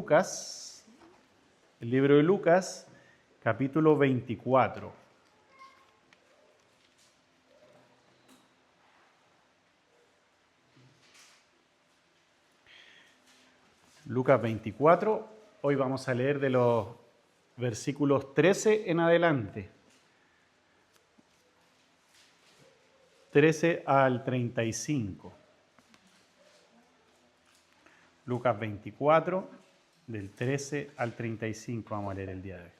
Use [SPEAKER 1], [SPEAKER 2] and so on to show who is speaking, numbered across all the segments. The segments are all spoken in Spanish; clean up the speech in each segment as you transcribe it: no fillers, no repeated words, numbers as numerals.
[SPEAKER 1] Lucas, el libro de Lucas, capítulo 24. Lucas 24, hoy vamos a leer de los versículos 13 en adelante. 13 al 35. Lucas 24, del 13 al 35 vamos a leer el día de hoy.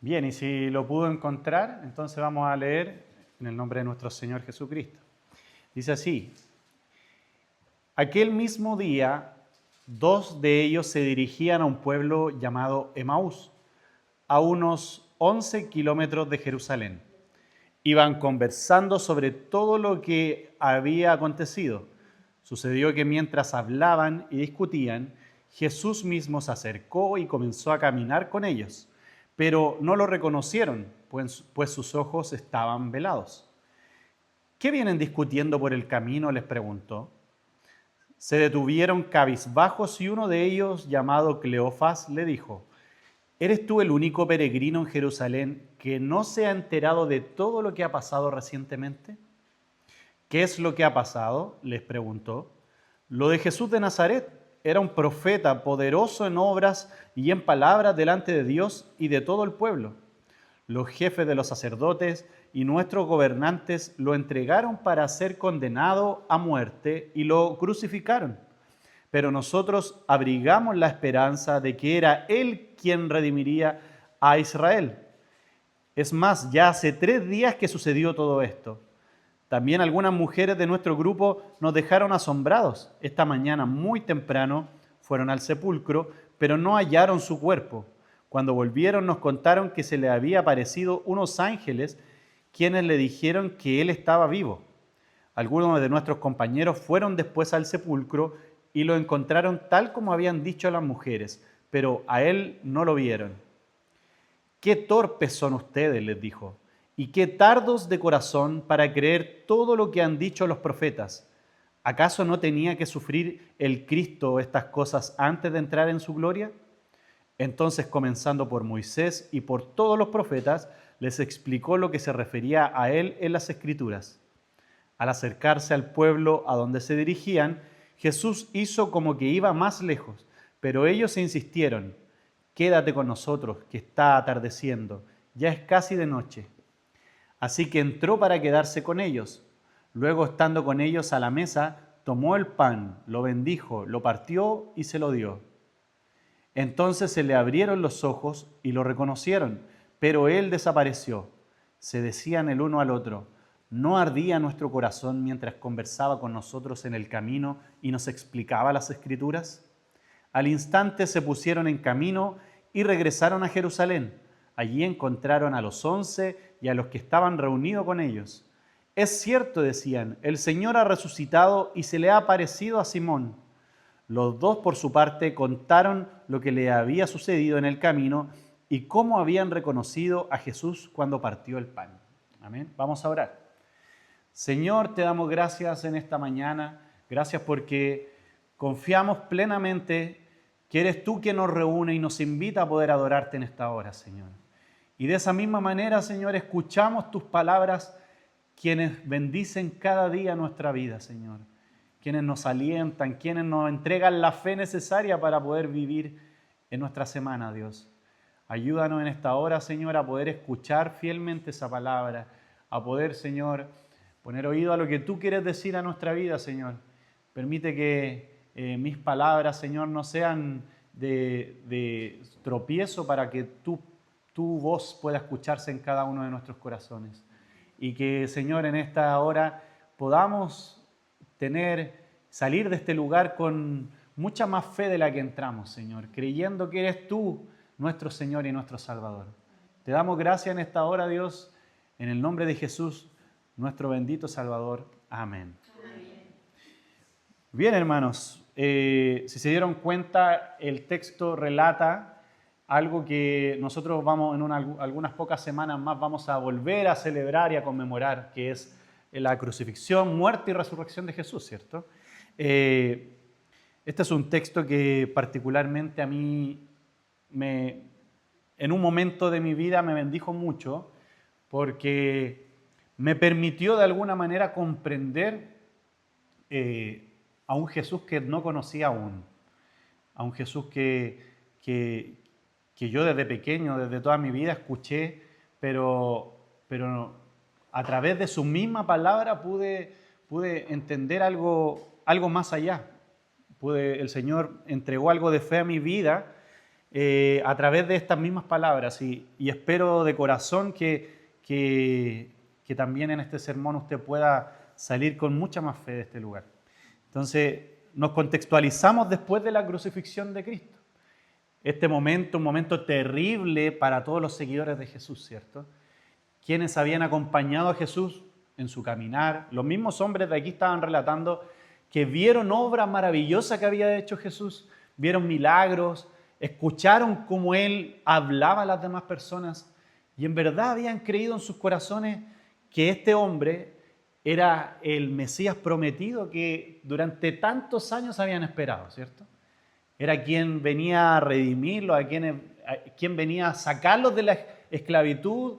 [SPEAKER 1] Bien, y si lo pudo encontrar, entonces vamos a leer en el nombre de nuestro Señor Jesucristo. Dice así: aquel mismo día, dos de ellos se dirigían a un pueblo llamado Emaús, a unos 11 kilómetros de Jerusalén. Iban conversando sobre todo lo que había acontecido. Sucedió que mientras hablaban y discutían, Jesús mismo se acercó y comenzó a caminar con ellos, pero no lo reconocieron, pues sus ojos estaban velados. ¿Qué vienen discutiendo por el camino?, les preguntó. Se detuvieron cabizbajos y uno de ellos, llamado Cleofás, le dijo: ¿eres tú el único peregrino en Jerusalén que no se ha enterado de todo lo que ha pasado recientemente? ¿Qué es lo que ha pasado?, les preguntó. Lo de Jesús de Nazaret. Era un profeta poderoso en obras y en palabras delante de Dios y de todo el pueblo. Los jefes de los sacerdotes y nuestros gobernantes lo entregaron para ser condenado a muerte y lo crucificaron. Pero nosotros abrigamos la esperanza de que era Él quien redimiría a Israel. Es más, ya hace 3 días que sucedió todo esto. También algunas mujeres de nuestro grupo nos dejaron asombrados. Esta mañana muy temprano fueron al sepulcro, pero no hallaron su cuerpo. Cuando volvieron nos contaron que se le había aparecido unos ángeles quienes le dijeron que él estaba vivo. Algunos de nuestros compañeros fueron después al sepulcro y lo encontraron tal como habían dicho las mujeres, pero a él no lo vieron. «Qué torpes son ustedes», les dijo, «y qué tardos de corazón para creer todo lo que han dicho los profetas. ¿Acaso no tenía que sufrir el Cristo estas cosas antes de entrar en su gloria?». Entonces, comenzando por Moisés y por todos los profetas, les explicó lo que se refería a él en las Escrituras. Al acercarse al pueblo a donde se dirigían, Jesús hizo como que iba más lejos, pero ellos insistieron: «Quédate con nosotros, que está atardeciendo, ya es casi de noche». Así que entró para quedarse con ellos. Luego, estando con ellos a la mesa, tomó el pan, lo bendijo, lo partió y se lo dio. Entonces se le abrieron los ojos y lo reconocieron, pero él desapareció. Se decían el uno al otro: ¿no ardía nuestro corazón mientras conversaba con nosotros en el camino y nos explicaba las Escrituras? Al instante se pusieron en camino y regresaron a Jerusalén. Allí encontraron a los 11 y a los que estaban reunidos con ellos. «Es cierto», decían, «el Señor ha resucitado y se le ha aparecido a Simón». Los dos, por su parte, contaron lo que le había sucedido en el camino y cómo habían reconocido a Jesús cuando partió el pan. Amén. Vamos a orar. Señor, te damos gracias en esta mañana. Gracias porque confiamos plenamente que eres tú quien nos reúne y nos invita a poder adorarte en esta hora, Señor. Y de esa misma manera, Señor, escuchamos tus palabras, quienes bendicen cada día nuestra vida, Señor. Quienes nos alientan, quienes nos entregan la fe necesaria para poder vivir en nuestra semana, Dios. Ayúdanos en esta hora, Señor, a poder escuchar fielmente esa palabra, a poder, Señor, poner oído a lo que tú quieres decir a nuestra vida, Señor. Permite que mis palabras, Señor, no sean de tropiezo para que tu voz pueda escucharse en cada uno de nuestros corazones. Y que, Señor, en esta hora podamos salir de este lugar con mucha más fe de la que entramos, Señor, creyendo que eres tú nuestro Señor y nuestro Salvador. Te damos gracias en esta hora, Dios, en el nombre de Jesús, nuestro bendito Salvador. Amén. Bien, hermanos, si se dieron cuenta, el texto relata algo que nosotros vamos en algunas pocas semanas más vamos a volver a celebrar y a conmemorar, que es la crucifixión, muerte y resurrección de Jesús, ¿cierto? Este es un texto que particularmente a mí en un momento de mi vida me bendijo mucho porque me permitió de alguna manera comprender a un Jesús que no conocía aún, a un Jesús que yo desde pequeño, desde toda mi vida escuché, pero a través de su misma palabra pude entender algo más allá. El Señor entregó algo de fe a mi vida a través de estas mismas palabras y espero de corazón que también en este sermón usted pueda salir con mucha más fe de este lugar. Entonces, nos contextualizamos después de la crucifixión de Cristo. Este momento, un momento terrible para todos los seguidores de Jesús, ¿cierto? Quienes habían acompañado a Jesús en su caminar. Los mismos hombres de aquí estaban relatando que vieron obra maravillosa que había hecho Jesús, vieron milagros, escucharon cómo Él hablaba a las demás personas y en verdad habían creído en sus corazones que este hombre era el Mesías prometido que durante tantos años habían esperado, ¿cierto? Era quien venía a redimirlos, quien venía a sacarlos de la esclavitud,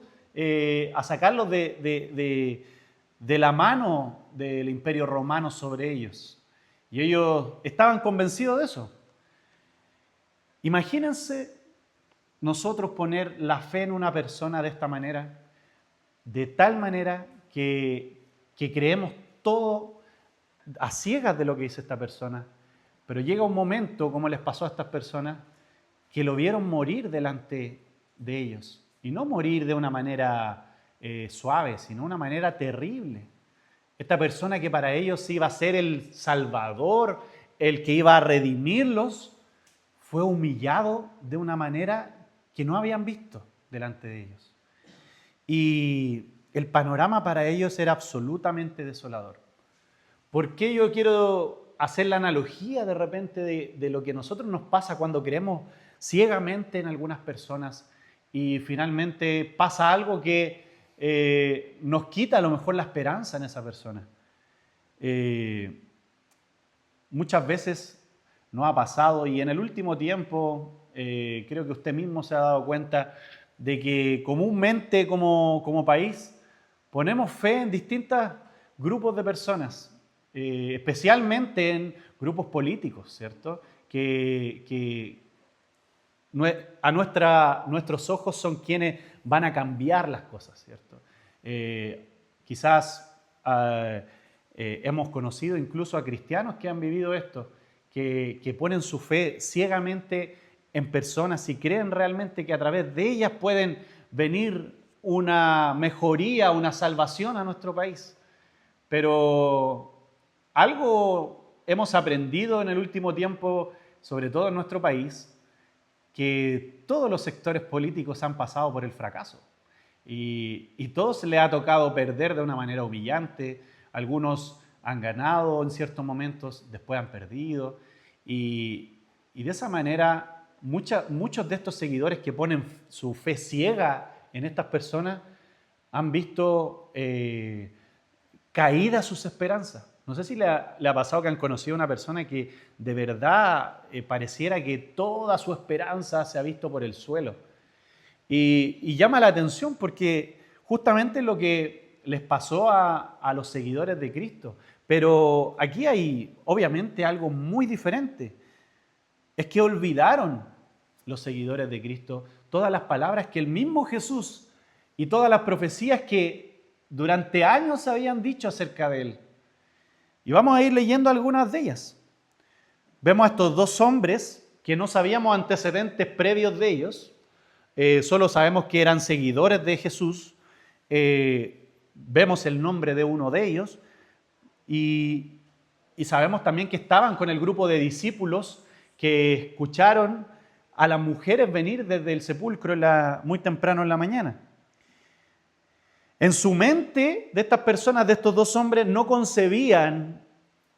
[SPEAKER 1] a sacarlos de la mano del imperio romano sobre ellos. Y ellos estaban convencidos de eso. Imagínense nosotros poner la fe en una persona de esta manera, de tal manera que creemos todo a ciegas de lo que dice esta persona, pero llega un momento, como les pasó a estas personas, que lo vieron morir delante de ellos. Y no morir de una manera suave, sino de una manera terrible. Esta persona que para ellos iba a ser el Salvador, el que iba a redimirlos, fue humillado de una manera que no habían visto delante de ellos. Y el panorama para ellos era absolutamente desolador. ¿Por qué yo quiero hacer la analogía de repente de lo que a nosotros nos pasa cuando creemos ciegamente en algunas personas y finalmente pasa algo que nos quita a lo mejor la esperanza en esa persona? Muchas veces nos ha pasado y en el último tiempo creo que usted mismo se ha dado cuenta de que comúnmente como país ponemos fe en distintos grupos de personas, especialmente en grupos políticos, ¿cierto? Que a nuestros ojos son quienes van a cambiar las cosas, ¿cierto? Quizás hemos conocido incluso a cristianos que han vivido esto, que ponen su fe ciegamente en personas y creen realmente que a través de ellas pueden venir una mejoría, una salvación a nuestro país. Pero algo hemos aprendido en el último tiempo, sobre todo en nuestro país, que todos los sectores políticos han pasado por el fracaso y todos les ha tocado perder de una manera humillante. Algunos han ganado en ciertos momentos, después han perdido y de esa manera muchos de estos seguidores que ponen su fe ciega en estas personas han visto caídas sus esperanzas. No sé si le ha pasado que han conocido a una persona que de verdad pareciera que toda su esperanza se ha visto por el suelo. Y llama la atención porque justamente es lo que les pasó a los seguidores de Cristo. Pero aquí hay obviamente algo muy diferente. Es que olvidaron los seguidores de Cristo todas las palabras que el mismo Jesús y todas las profecías que durante años se habían dicho acerca de Él. Y vamos a ir leyendo algunas de ellas. Vemos a estos dos hombres que no sabíamos antecedentes previos de ellos, solo sabemos que eran seguidores de Jesús, vemos el nombre de uno de ellos y sabemos también que estaban con el grupo de discípulos que escucharon a las mujeres venir desde el sepulcro muy temprano en la mañana. En su mente de estas personas, de estos dos hombres, no concebían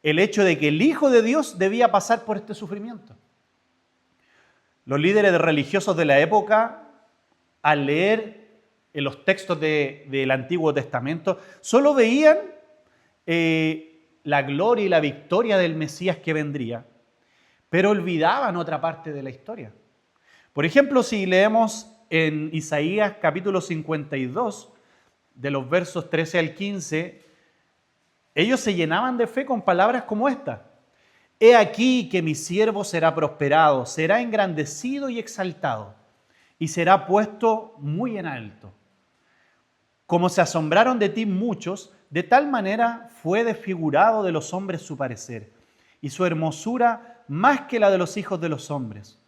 [SPEAKER 1] el hecho de que el Hijo de Dios debía pasar por este sufrimiento. Los líderes religiosos de la época, al leer en los textos del Antiguo Testamento, solo veían la gloria y la victoria del Mesías que vendría, pero olvidaban otra parte de la historia. Por ejemplo, si leemos en Isaías capítulo 52, de los versos 13 al 15, ellos se llenaban de fe con palabras como esta: He aquí que mi siervo será prosperado, será engrandecido y exaltado, y será puesto muy en alto. Como se asombraron de ti muchos, de tal manera fue desfigurado de los hombres su parecer, y su hermosura más que la de los hijos de los hombres.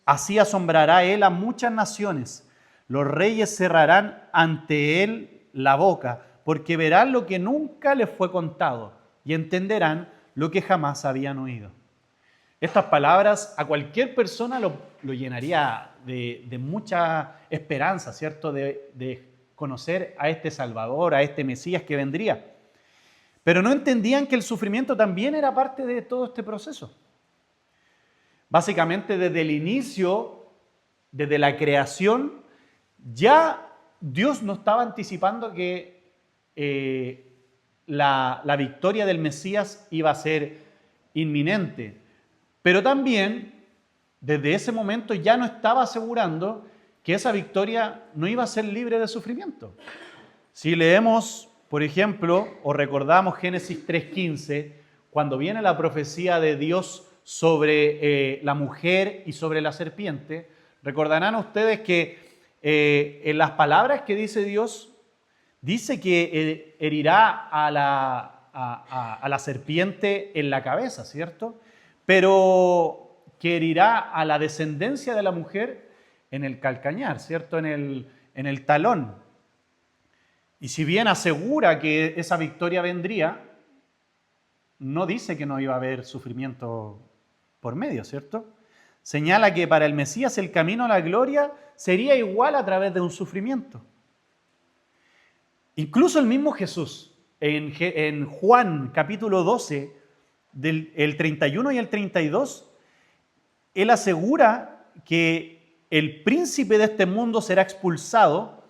[SPEAKER 1] Así asombrará él a muchas naciones. Los reyes cerrarán ante él la boca, porque verán lo que nunca les fue contado y entenderán lo que jamás habían oído. Estas palabras a cualquier persona lo llenaría de mucha esperanza, ¿cierto? De conocer a este Salvador, a este Mesías que vendría. Pero no entendían que el sufrimiento también era parte de todo este proceso. Básicamente, desde el inicio, desde la creación, ya Dios nos estaba anticipando que la victoria del Mesías iba a ser inminente. Pero también, desde ese momento, ya no estaba asegurando que esa victoria no iba a ser libre de sufrimiento. Si leemos, por ejemplo, o recordamos Génesis 3:15, cuando viene la profecía de Dios sobre la mujer y sobre la serpiente, recordarán ustedes que en las palabras que dice Dios, dice que herirá a la serpiente en la cabeza, ¿cierto? Pero que herirá a la descendencia de la mujer en el calcañar, ¿cierto? En el talón. Y si bien asegura que esa victoria vendría, no dice que no iba a haber sufrimiento por medio, ¿cierto? Señala que para el Mesías el camino a la gloria sería igual a través de un sufrimiento. Incluso el mismo Jesús, en Juan capítulo 12, el 31 y el 32, él asegura que el príncipe de este mundo será expulsado,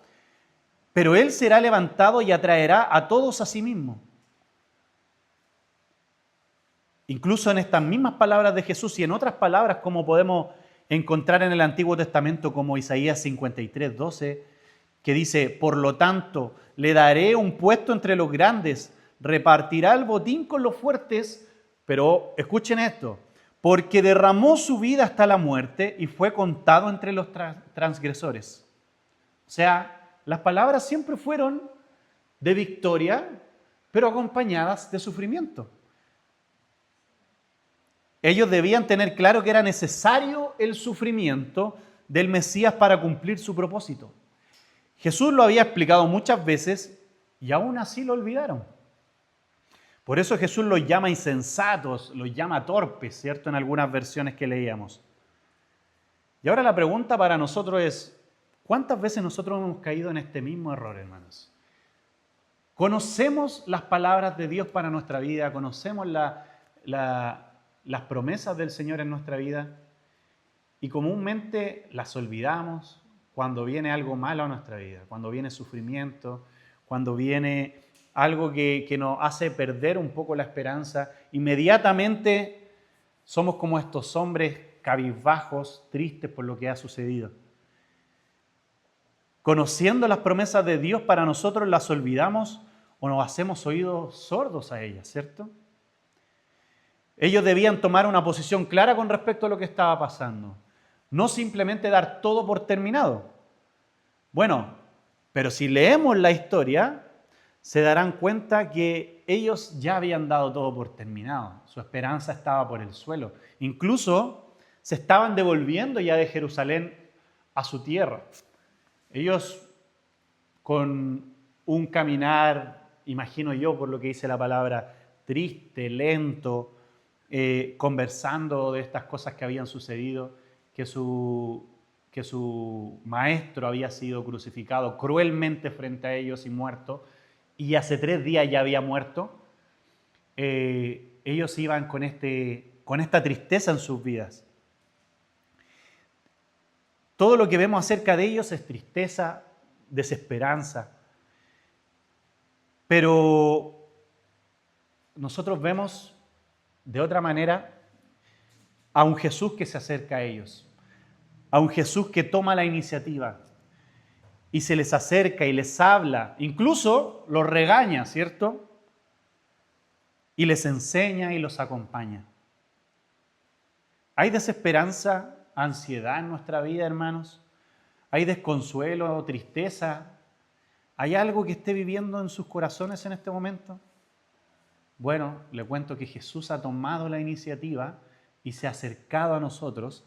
[SPEAKER 1] pero él será levantado y atraerá a todos a sí mismo. Incluso en estas mismas palabras de Jesús y en otras palabras como podemos encontrar en el Antiguo Testamento, como Isaías 53:12, que dice: por lo tanto, le daré un puesto entre los grandes, repartirá el botín con los fuertes, pero escuchen esto, porque derramó su vida hasta la muerte y fue contado entre los transgresores. O sea, las palabras siempre fueron de victoria, pero acompañadas de sufrimiento. Ellos debían tener claro que era necesario el sufrimiento del Mesías para cumplir su propósito. Jesús lo había explicado muchas veces y aún así lo olvidaron. Por eso Jesús los llama insensatos, los llama torpes, ¿cierto? En algunas versiones que leíamos. Y ahora la pregunta para nosotros es: ¿cuántas veces nosotros hemos caído en este mismo error, hermanos? ¿Conocemos las palabras de Dios para nuestra vida? ¿Conocemos las promesas del Señor en nuestra vida? Y comúnmente las olvidamos cuando viene algo malo a nuestra vida, cuando viene sufrimiento, cuando viene algo que nos hace perder un poco la esperanza. Inmediatamente somos como estos hombres cabizbajos, tristes por lo que ha sucedido. Conociendo las promesas de Dios para nosotros, las olvidamos o nos hacemos oídos sordos a ellas, ¿cierto? Ellos debían tomar una posición clara con respecto a lo que estaba pasando. No simplemente dar todo por terminado. Bueno, pero si leemos la historia, se darán cuenta que ellos ya habían dado todo por terminado. Su esperanza estaba por el suelo. Incluso se estaban devolviendo ya de Jerusalén a su tierra. Ellos, con un caminar, imagino yo, por lo que dice la palabra, triste, lento, conversando de estas cosas que habían sucedido, que su maestro había sido crucificado cruelmente frente a ellos y muerto, y hace 3 días ya había muerto. Ellos iban con esta tristeza en sus vidas. todo lo que vemos acerca de ellos es tristeza, desesperanza. Pero nosotros vemos de otra manera a un Jesús que se acerca a ellos, a un Jesús que toma la iniciativa y se les acerca y les habla, incluso los regaña, ¿cierto? Y les enseña y los acompaña. ¿Hay desesperanza, ansiedad en nuestra vida, hermanos? ¿Hay desconsuelo, tristeza? ¿Hay algo que esté viviendo en sus corazones en este momento? Bueno, le cuento que Jesús ha tomado la iniciativa y se ha acercado a nosotros.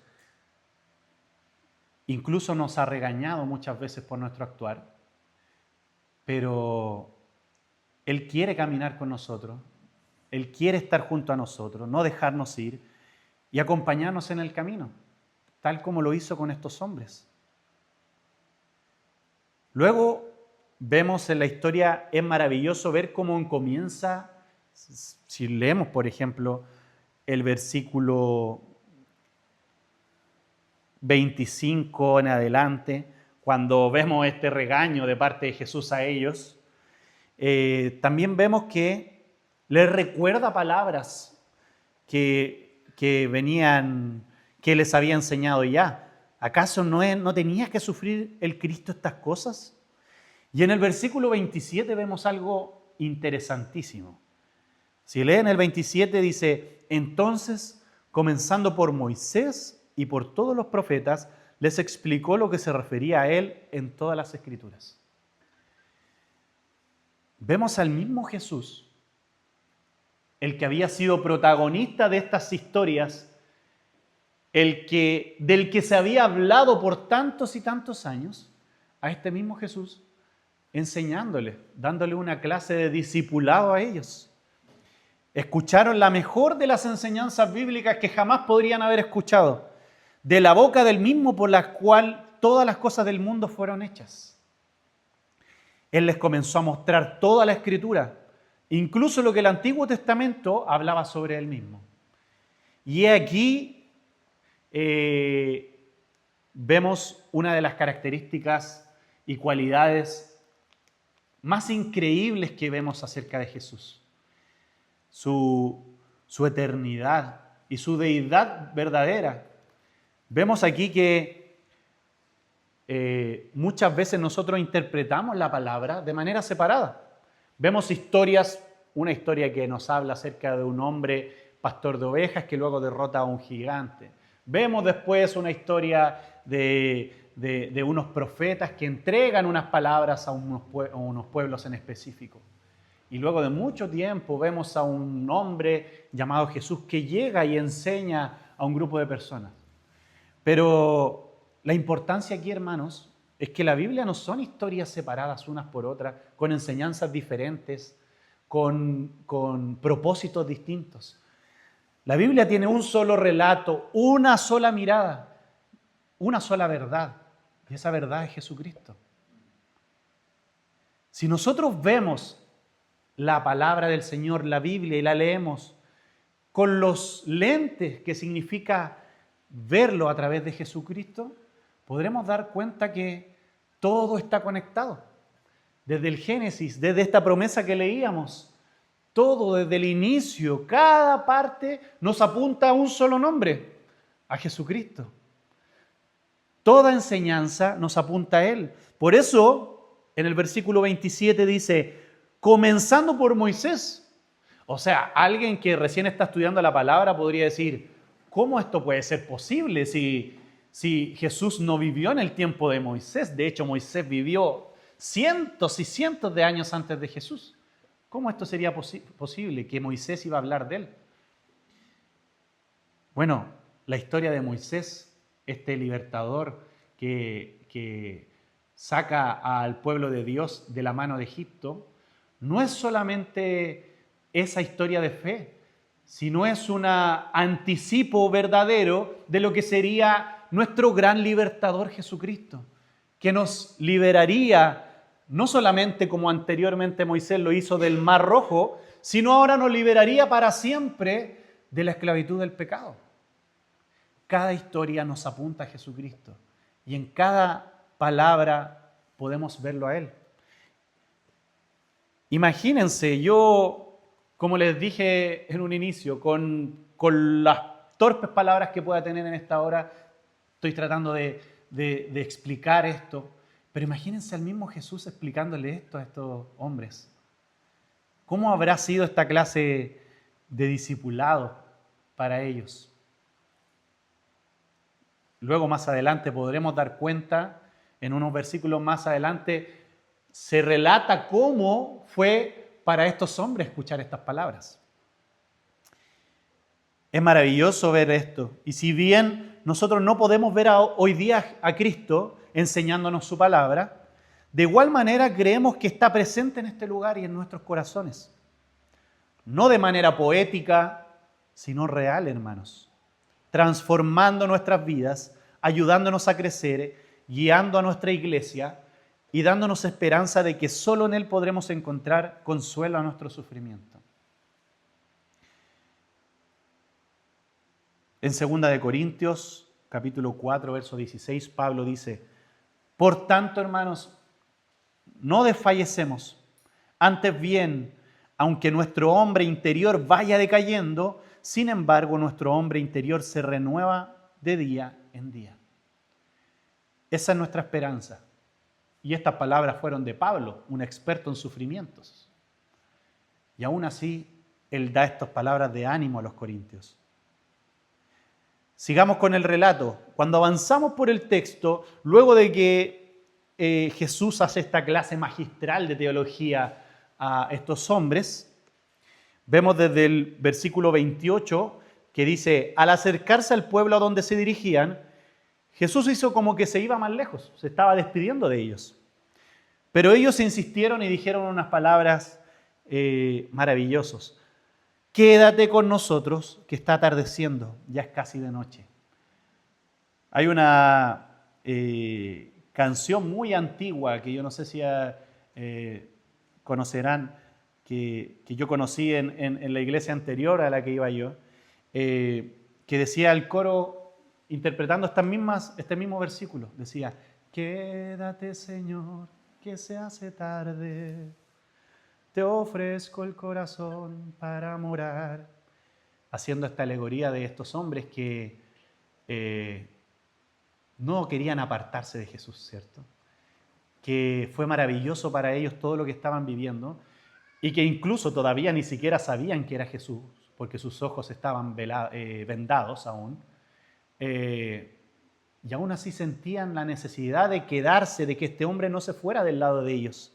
[SPEAKER 1] Incluso nos ha regañado muchas veces por nuestro actuar, pero Él quiere caminar con nosotros, Él quiere estar junto a nosotros, no dejarnos ir y acompañarnos en el camino, tal como lo hizo con estos hombres. Luego vemos en la historia, es maravilloso ver cómo comienza, si leemos por ejemplo el versículo 25 en adelante, cuando vemos este regaño de parte de Jesús a ellos, también vemos que les recuerda palabras que venían, que les había enseñado ya. ¿Acaso no tenía que sufrir el Cristo estas cosas? Y en el versículo 27 vemos algo interesantísimo. Si leen el 27 dice, entonces, comenzando por Moisés y por todos los profetas, les explicó lo que se refería a él en todas las Escrituras. Vemos al mismo Jesús, el que había sido protagonista de estas historias, del que se había hablado por tantos y tantos años, a este mismo Jesús, enseñándole, dándole una clase de discipulado a ellos. Escucharon la mejor de las enseñanzas bíblicas que jamás podrían haber escuchado, de la boca del mismo por la cual todas las cosas del mundo fueron hechas. Él les comenzó a mostrar toda la Escritura, incluso lo que el Antiguo Testamento hablaba sobre él mismo. Y aquí vemos una de las características y cualidades más increíbles que vemos acerca de Jesús. Su eternidad y su deidad verdadera. Vemos aquí que muchas veces nosotros interpretamos la palabra de manera separada. Vemos historias, una historia que nos habla acerca de un hombre pastor de ovejas que luego derrota a un gigante. Vemos después una historia de unos profetas que entregan unas palabras a unos pueblos en específico. Y luego de mucho tiempo vemos a un hombre llamado Jesús que llega y enseña a un grupo de personas. Pero la importancia aquí, hermanos, es que la Biblia no son historias separadas unas por otras, con enseñanzas diferentes, con propósitos distintos. La Biblia tiene un solo relato, una sola mirada, una sola verdad, y esa verdad es Jesucristo. Si nosotros vemos la palabra del Señor, la Biblia, y la leemos con los lentes que significa verlo a través de Jesucristo, podremos dar cuenta que todo está conectado. Desde el Génesis, desde esta promesa que leíamos, todo desde el inicio, cada parte nos apunta a un solo nombre, a Jesucristo. Toda enseñanza nos apunta a Él. Por eso, en el versículo 27 dice, comenzando por Moisés. O sea, alguien que recién está estudiando la palabra podría decir, ¿cómo esto puede ser posible si Jesús no vivió en el tiempo de Moisés? De hecho, Moisés vivió cientos y cientos de años antes de Jesús. ¿Cómo esto sería posible que Moisés iba a hablar de él? Bueno, la historia de Moisés, este libertador que saca al pueblo de Dios de la mano de Egipto, no es solamente esa historia de fe, sino es un anticipo verdadero de lo que sería nuestro gran libertador Jesucristo, que nos liberaría no solamente como anteriormente Moisés lo hizo del Mar Rojo, sino ahora nos liberaría para siempre de la esclavitud del pecado. Cada historia nos apunta a Jesucristo Y en cada palabra podemos verlo a Él. Imagínense, yo, como les dije en un inicio, con las torpes palabras que pueda tener en esta hora, estoy tratando de explicar esto, pero imagínense al mismo Jesús explicándole esto a estos hombres. ¿Cómo habrá sido esta clase de discipulado para ellos? Luego más adelante podremos dar cuenta, en unos versículos más adelante, se relata cómo fue para estos hombres escuchar estas palabras. Es maravilloso ver esto. Y si bien nosotros no podemos ver hoy día a Cristo enseñándonos su palabra, de igual manera creemos que está presente en este lugar y en nuestros corazones. No de manera poética, sino real, hermanos. Transformando nuestras vidas, ayudándonos a crecer, guiando a nuestra iglesia y dándonos esperanza de que solo en Él podremos encontrar consuelo a nuestro sufrimiento. En 2 Corintios, capítulo 4, verso 16, Pablo dice: por tanto, hermanos, no desfallecemos, antes bien, aunque nuestro hombre interior vaya decayendo, sin embargo, nuestro hombre interior se renueva de día en día. Esa es nuestra esperanza. Y estas palabras fueron de Pablo, un experto en sufrimientos. Y aún así, él da estas palabras de ánimo a los corintios. Sigamos con el relato. Cuando avanzamos por el texto, luego de que Jesús hace esta clase magistral de teología a estos hombres, vemos desde el versículo 28 que dice: al acercarse al pueblo a donde se dirigían, Jesús hizo como que se iba más lejos, se estaba despidiendo de ellos. Pero ellos insistieron y dijeron unas palabras maravillosas. Quédate con nosotros, que está atardeciendo, ya es casi de noche. Hay una canción muy antigua que yo no sé si conocerán, que yo conocí en la iglesia anterior a la que iba yo, que decía el coro, interpretando este mismo versículo, decía: quédate, Señor, que se hace tarde, te ofrezco el corazón para morar. Haciendo esta alegoría de estos hombres que no querían apartarse de Jesús, ¿cierto? Que fue maravilloso para ellos todo lo que estaban viviendo y que incluso todavía ni siquiera sabían que era Jesús, porque sus ojos estaban vendados aún. Y aún así sentían la necesidad de quedarse, de que este hombre no se fuera del lado de ellos.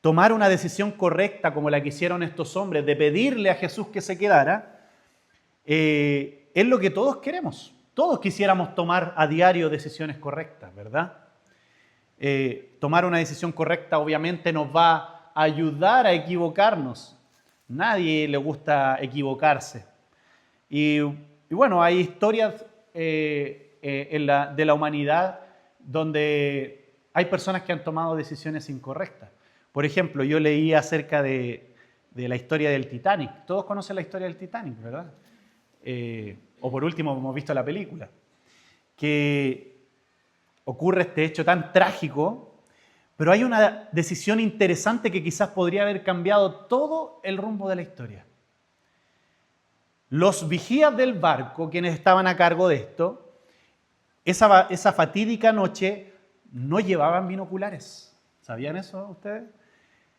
[SPEAKER 1] Tomar una decisión correcta como la que hicieron estos hombres, de pedirle a Jesús que se quedara, es lo que todos queremos. Todos quisiéramos tomar a diario decisiones correctas, ¿verdad? Tomar una decisión correcta obviamente nos va a ayudar a equivocarnos. Nadie le gusta equivocarse. Y bueno, hay historias de la humanidad donde hay personas que han tomado decisiones incorrectas. Por ejemplo, yo leí acerca de la historia del Titanic. Todos conocen la historia del Titanic, ¿verdad? O por último hemos visto la película. Que ocurre este hecho tan trágico, pero hay una decisión interesante que quizás podría haber cambiado todo el rumbo de la historia. Los vigías del barco, quienes estaban a cargo de esto, esa fatídica noche no llevaban binoculares. ¿Sabían eso ustedes?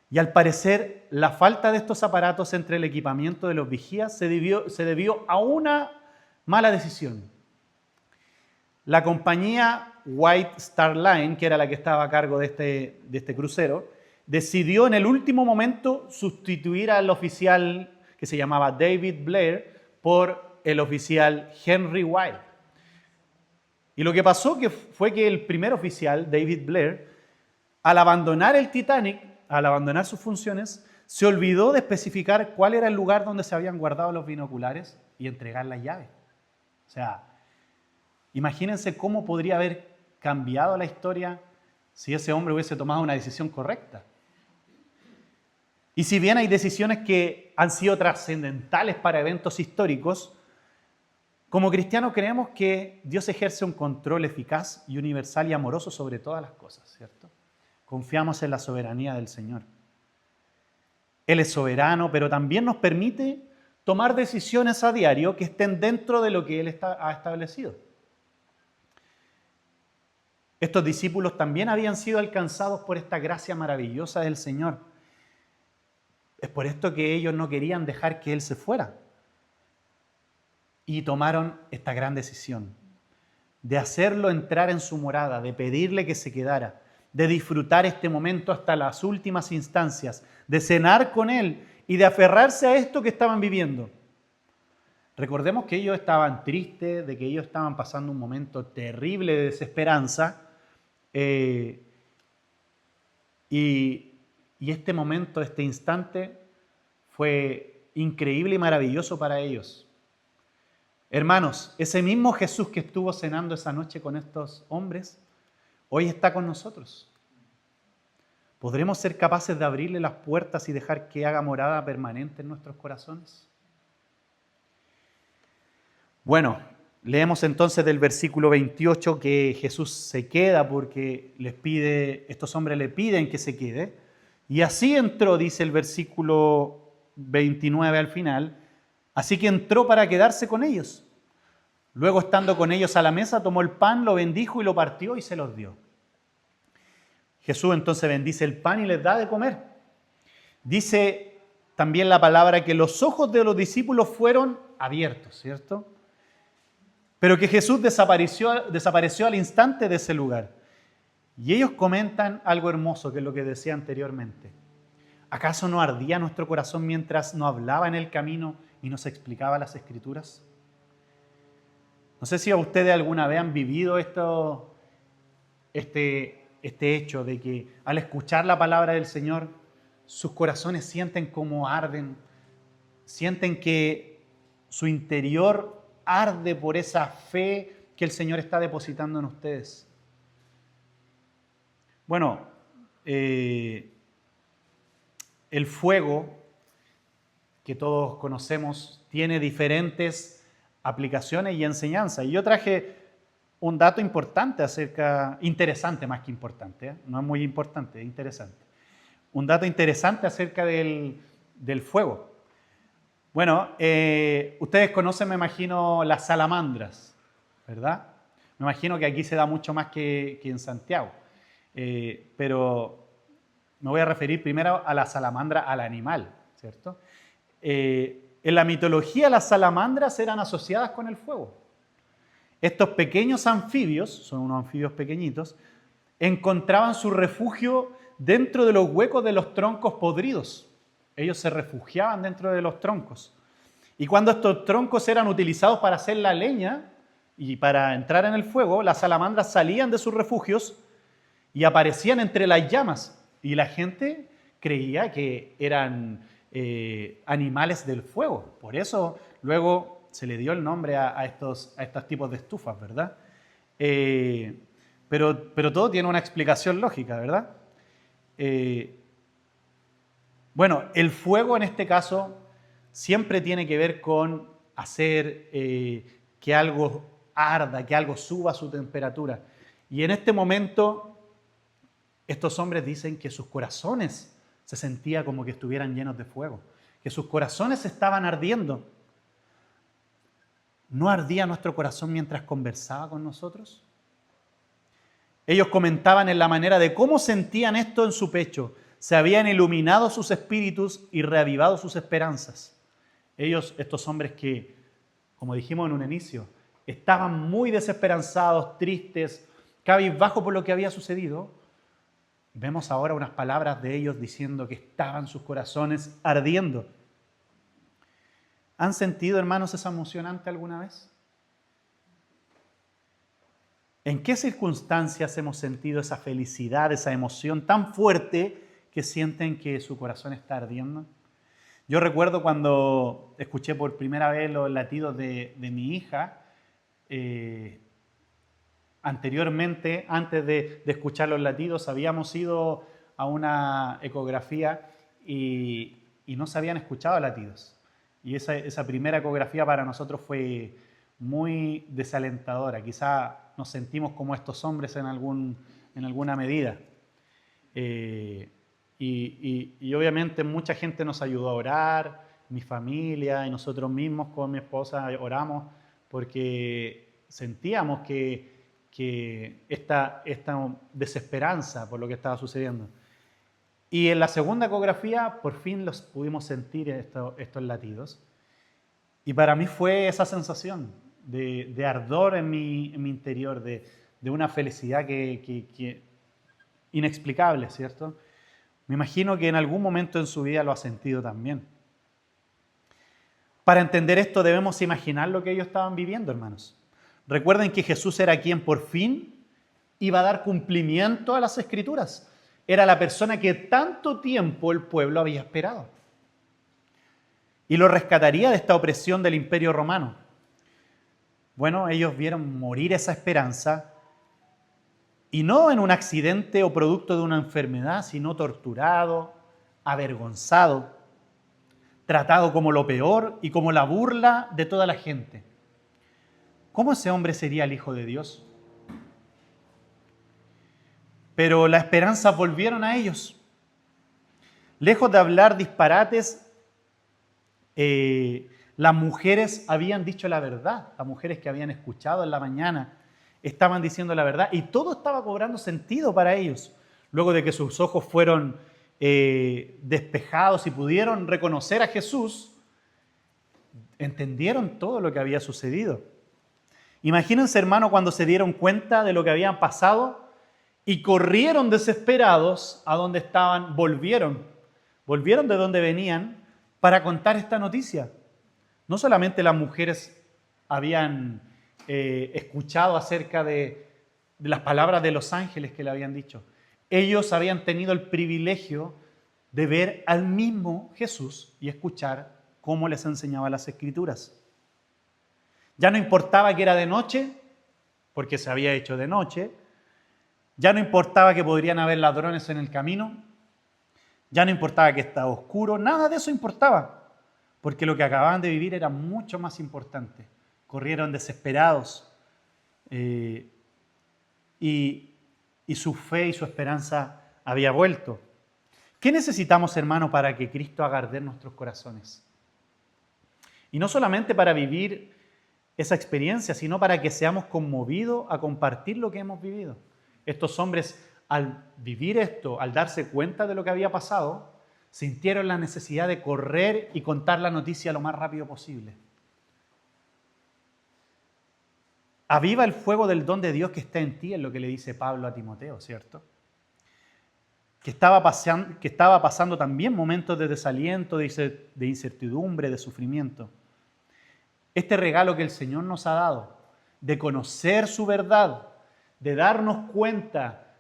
[SPEAKER 1] Y al parecer, la falta de estos aparatos entre el equipamiento de los vigías se debió a una mala decisión. La compañía White Star Line, que era la que estaba a cargo de este crucero, decidió en el último momento sustituir al oficial que se llamaba David Blair por el oficial Henry Wilde. Y lo que pasó fue que el primer oficial, David Blair, al abandonar el Titanic, al abandonar sus funciones, se olvidó de especificar cuál era el lugar donde se habían guardado los binoculares y entregar las llaves. O sea, imagínense cómo podría haber cambiado la historia si ese hombre hubiese tomado una decisión correcta. Y si bien hay decisiones que han sido trascendentales para eventos históricos, Como cristianos creemos que Dios ejerce un control eficaz y universal y amoroso sobre todas las cosas, ¿cierto? Confiamos en la soberanía del Señor. Él es soberano, pero también nos permite tomar decisiones a diario que estén dentro de lo que Él ha establecido. Estos discípulos también habían sido alcanzados por esta gracia maravillosa del Señor. Es por esto que ellos no querían dejar que Él se fuera. Y tomaron esta gran decisión de hacerlo entrar en su morada, de pedirle que se quedara, de disfrutar este momento hasta las últimas instancias, de cenar con Él y de aferrarse a esto que estaban viviendo. Recordemos que ellos estaban tristes, de que ellos estaban pasando un momento terrible de desesperanza, y este momento, este instante, fue increíble y maravilloso para ellos. Hermanos, ese mismo Jesús que estuvo cenando esa noche con estos hombres, hoy está con nosotros. ¿Podremos ser capaces de abrirle las puertas y dejar que haga morada permanente en nuestros corazones? Bueno, leemos entonces del versículo 28 que Jesús se queda porque estos hombres le piden que se quede. Y así entró, dice el versículo 29 al final, así que entró para quedarse con ellos. Luego, estando con ellos a la mesa, tomó el pan, lo bendijo y lo partió y se los dio. Jesús entonces bendice el pan y les da de comer. Dice también la palabra que los ojos de los discípulos fueron abiertos, ¿cierto? Pero que Jesús desapareció al instante de ese lugar. Y ellos comentan algo hermoso, que es lo que decía anteriormente. ¿Acaso no ardía nuestro corazón mientras nos hablaba en el camino y nos explicaba las Escrituras? No sé si a ustedes alguna vez han vivido este hecho de que al escuchar la palabra del Señor, sus corazones sienten como arden, sienten que su interior arde por esa fe que el Señor está depositando en ustedes. Bueno, el fuego que todos conocemos tiene diferentes aplicaciones y enseñanzas. Y yo traje un dato interesante más que importante, ¿eh? No es muy importante, es interesante. Un dato interesante acerca del fuego. Bueno, ustedes conocen, me imagino, las salamandras, ¿verdad? Me imagino que aquí se da mucho más que en Santiago. Pero me voy a referir primero a la salamandra, al animal, ¿cierto? En la mitología las salamandras eran asociadas con el fuego. Estos pequeños anfibios, son unos anfibios pequeñitos, encontraban su refugio dentro de los huecos de los troncos podridos. Ellos se refugiaban dentro de los troncos. Y cuando estos troncos eran utilizados para hacer la leña y para entrar en el fuego, las salamandras salían de sus refugios y aparecían entre las llamas. Y la gente creía que eran animales del fuego. Por eso luego se le dio el nombre a estos tipos de estufas, ¿verdad? Pero todo tiene una explicación lógica, ¿verdad? Bueno, el fuego en este caso siempre tiene que ver con hacer que algo arda, que algo suba su temperatura. Y en este momento, estos hombres dicen que sus corazones se sentían como que estuvieran llenos de fuego, que sus corazones estaban ardiendo. ¿No ardía nuestro corazón mientras conversaba con nosotros? Ellos comentaban en la manera de cómo sentían esto en su pecho. Se habían iluminado sus espíritus y reavivado sus esperanzas. Estos hombres que, como dijimos en un inicio, estaban muy desesperanzados, tristes, cabizbajos por lo que había sucedido. Vemos ahora unas palabras de ellos diciendo que estaban sus corazones ardiendo. ¿Han sentido, hermanos, esa emoción alguna vez? ¿En qué circunstancias hemos sentido esa felicidad, esa emoción tan fuerte que sienten que su corazón está ardiendo? Yo recuerdo cuando escuché por primera vez los latidos de mi hija. Anteriormente, antes de escuchar los latidos, habíamos ido a una ecografía y no se habían escuchado latidos. Y esa primera ecografía para nosotros fue muy desalentadora. Quizá nos sentimos como estos hombres en alguna medida. Y obviamente mucha gente nos ayudó a orar, mi familia y nosotros mismos con mi esposa oramos porque sentíamos que esta desesperanza por lo que estaba sucediendo. Y en la segunda ecografía por fin los pudimos sentir estos latidos. Y para mí fue esa sensación de ardor en mi interior, de una felicidad que inexplicable, ¿cierto? Me imagino que en algún momento en su vida lo ha sentido también. Para entender esto debemos imaginar lo que ellos estaban viviendo, hermanos. Recuerden que Jesús era quien por fin iba a dar cumplimiento a las Escrituras. Era la persona que tanto tiempo el pueblo había esperado. Y lo rescataría de esta opresión del Imperio Romano. Bueno, ellos vieron morir esa esperanza, y no en un accidente o producto de una enfermedad, sino torturado, avergonzado, tratado como lo peor y como la burla de toda la gente. ¿Cómo ese hombre sería el Hijo de Dios? Pero las esperanzas volvieron a ellos. Lejos de hablar disparates, las mujeres habían dicho la verdad. Las mujeres que habían escuchado en la mañana estaban diciendo la verdad y todo estaba cobrando sentido para ellos. Luego de que sus ojos fueron despejados y pudieron reconocer a Jesús, entendieron todo lo que había sucedido. Imagínense, hermano, cuando se dieron cuenta de lo que habían pasado y corrieron desesperados a donde estaban, volvieron de donde venían para contar esta noticia. No solamente las mujeres habían escuchado acerca de las palabras de los ángeles que le habían dicho. Ellos habían tenido el privilegio de ver al mismo Jesús y escuchar cómo les enseñaba las Escrituras. Ya no importaba que era de noche, porque se había hecho de noche. Ya no importaba que podrían haber ladrones en el camino. Ya no importaba que estaba oscuro. Nada de eso importaba, porque lo que acababan de vivir era mucho más importante. Corrieron desesperados y su fe y su esperanza había vuelto. ¿Qué necesitamos, hermano, para que Cristo haga arder nuestros corazones? Y no solamente para vivir esa experiencia, sino para que seamos conmovidos a compartir lo que hemos vivido. Estos hombres, al vivir esto, al darse cuenta de lo que había pasado, sintieron la necesidad de correr y contar la noticia lo más rápido posible. Aviva el fuego del don de Dios que está en ti, es lo que le dice Pablo a Timoteo, ¿cierto? Que estaba pasando también momentos de desaliento, de incertidumbre, de sufrimiento. Este regalo que el Señor nos ha dado, de conocer su verdad, de darnos cuenta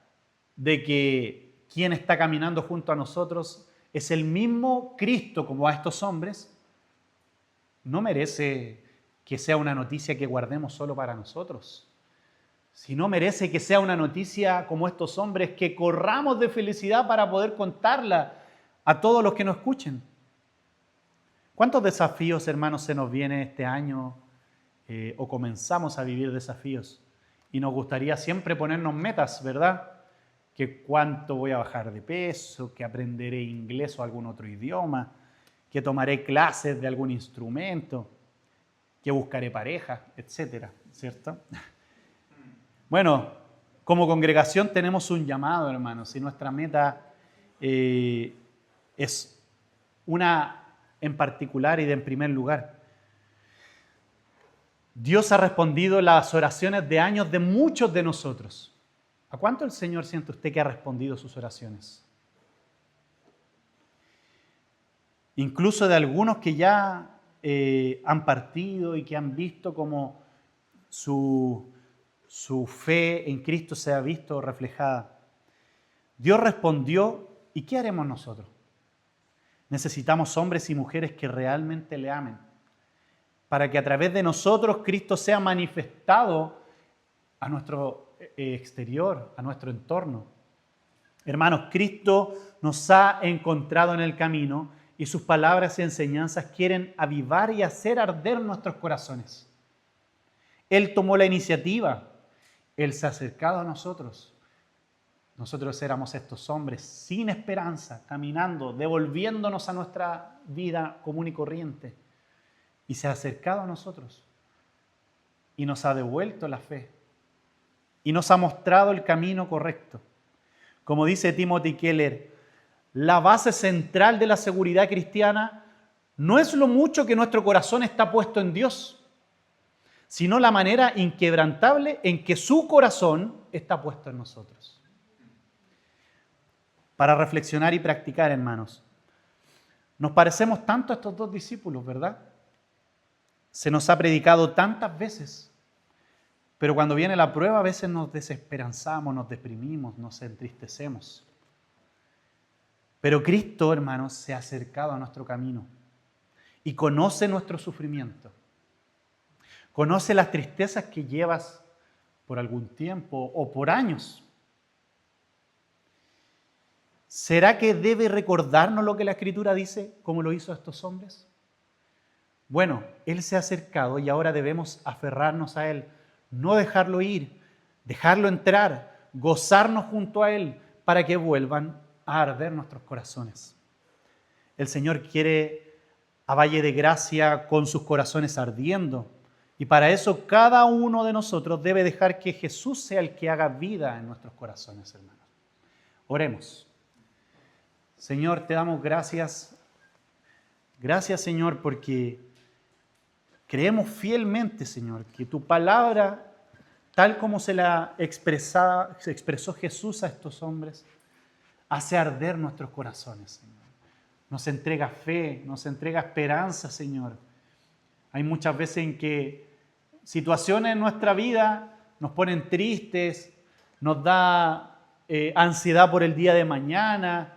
[SPEAKER 1] de que quien está caminando junto a nosotros es el mismo Cristo como a estos hombres, no merece que sea una noticia que guardemos solo para nosotros, sino merece que sea una noticia como estos hombres, que corramos de felicidad para poder contarla a todos los que nos escuchen. ¿Cuántos desafíos, hermanos, se nos vienen este año o comenzamos a vivir desafíos? Y nos gustaría siempre ponernos metas, ¿verdad? Que cuánto voy a bajar de peso, que aprenderé inglés o algún otro idioma, que tomaré clases de algún instrumento, que buscaré pareja, etcétera, ¿cierto? Bueno, como congregación tenemos un llamado, hermanos, y nuestra meta es una en particular y de en primer lugar. Dios ha respondido las oraciones de años de muchos de nosotros. ¿A cuánto el Señor siente usted que ha respondido sus oraciones? Incluso de algunos que ya han partido y que han visto cómo su fe en Cristo se ha visto reflejada. Dios respondió, ¿y qué haremos nosotros? Necesitamos hombres y mujeres que realmente le amen, para que a través de nosotros Cristo sea manifestado a nuestro exterior, a nuestro entorno. Hermanos, Cristo nos ha encontrado en el camino y sus palabras y enseñanzas quieren avivar y hacer arder nuestros corazones. Él tomó la iniciativa. Él se ha acercado a nosotros. Nosotros éramos estos hombres sin esperanza, caminando, devolviéndonos a nuestra vida común y corriente. Y se ha acercado a nosotros y nos ha devuelto la fe y nos ha mostrado el camino correcto. Como dice Timothy Keller, la base central de la seguridad cristiana no es lo mucho que nuestro corazón está puesto en Dios, sino la manera inquebrantable en que su corazón está puesto en nosotros. Para reflexionar y practicar, hermanos, nos parecemos tanto a estos dos discípulos, ¿verdad? Se nos ha predicado tantas veces, pero cuando viene la prueba a veces nos desesperanzamos, nos deprimimos, nos entristecemos. Pero Cristo, hermanos, se ha acercado a nuestro camino y conoce nuestro sufrimiento. Conoce las tristezas que llevas por algún tiempo o por años. ¿Será que debe recordarnos lo que la Escritura dice, como lo hizo a estos hombres? Bueno, Él se ha acercado y ahora debemos aferrarnos a Él, no dejarlo ir, dejarlo entrar, gozarnos junto a Él para que vuelvan a arder nuestros corazones. El Señor quiere a Valle de Gracia con sus corazones ardiendo y para eso cada uno de nosotros debe dejar que Jesús sea el que haga vida en nuestros corazones, hermanos. Oremos. Señor, te damos gracias. Gracias, Señor, porque creemos fielmente, Señor, que tu palabra, tal como se expresó Jesús a estos hombres, hace arder nuestros corazones, Señor. Nos entrega fe, nos entrega esperanza, Señor. Hay muchas veces en que situaciones en nuestra vida nos ponen tristes, nos da ansiedad por el día de mañana,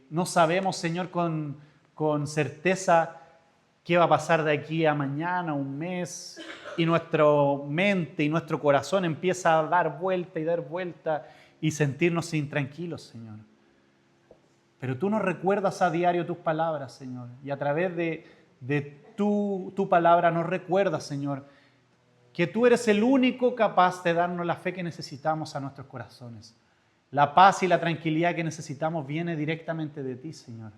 [SPEAKER 1] no sabemos, Señor, con certeza qué va a pasar de aquí a mañana, un mes, y nuestra mente y nuestro corazón empieza a dar vuelta y sentirnos intranquilos, Señor. Pero tú nos recuerdas a diario tus palabras, Señor, y a través de tu palabra nos recuerdas, Señor, que tú eres el único capaz de darnos la fe que necesitamos a nuestros corazones. La paz y la tranquilidad que necesitamos viene directamente de ti, Señor.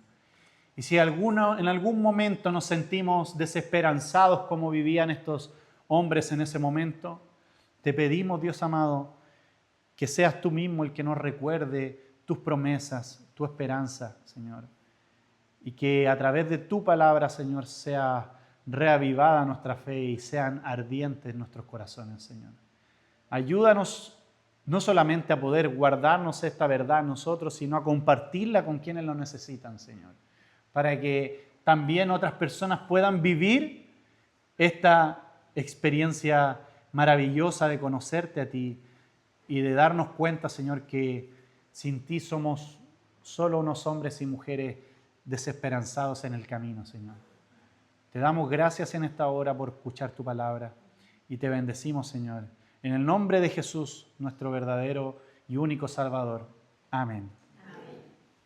[SPEAKER 1] Y si en algún momento nos sentimos desesperanzados como vivían estos hombres en ese momento, te pedimos, Dios amado, que seas tú mismo el que nos recuerde tus promesas, tu esperanza, Señor. Y que a través de tu palabra, Señor, sea reavivada nuestra fe y sean ardientes nuestros corazones, Señor. Ayúdanos no solamente a poder guardarnos esta verdad nosotros, sino a compartirla con quienes lo necesitan, Señor. Para que también otras personas puedan vivir esta experiencia maravillosa de conocerte a ti y de darnos cuenta, Señor, que sin ti somos solo unos hombres y mujeres desesperanzados en el camino, Señor. Te damos gracias en esta hora por escuchar tu palabra y te bendecimos, Señor. En el nombre de Jesús, nuestro verdadero y único Salvador. Amén.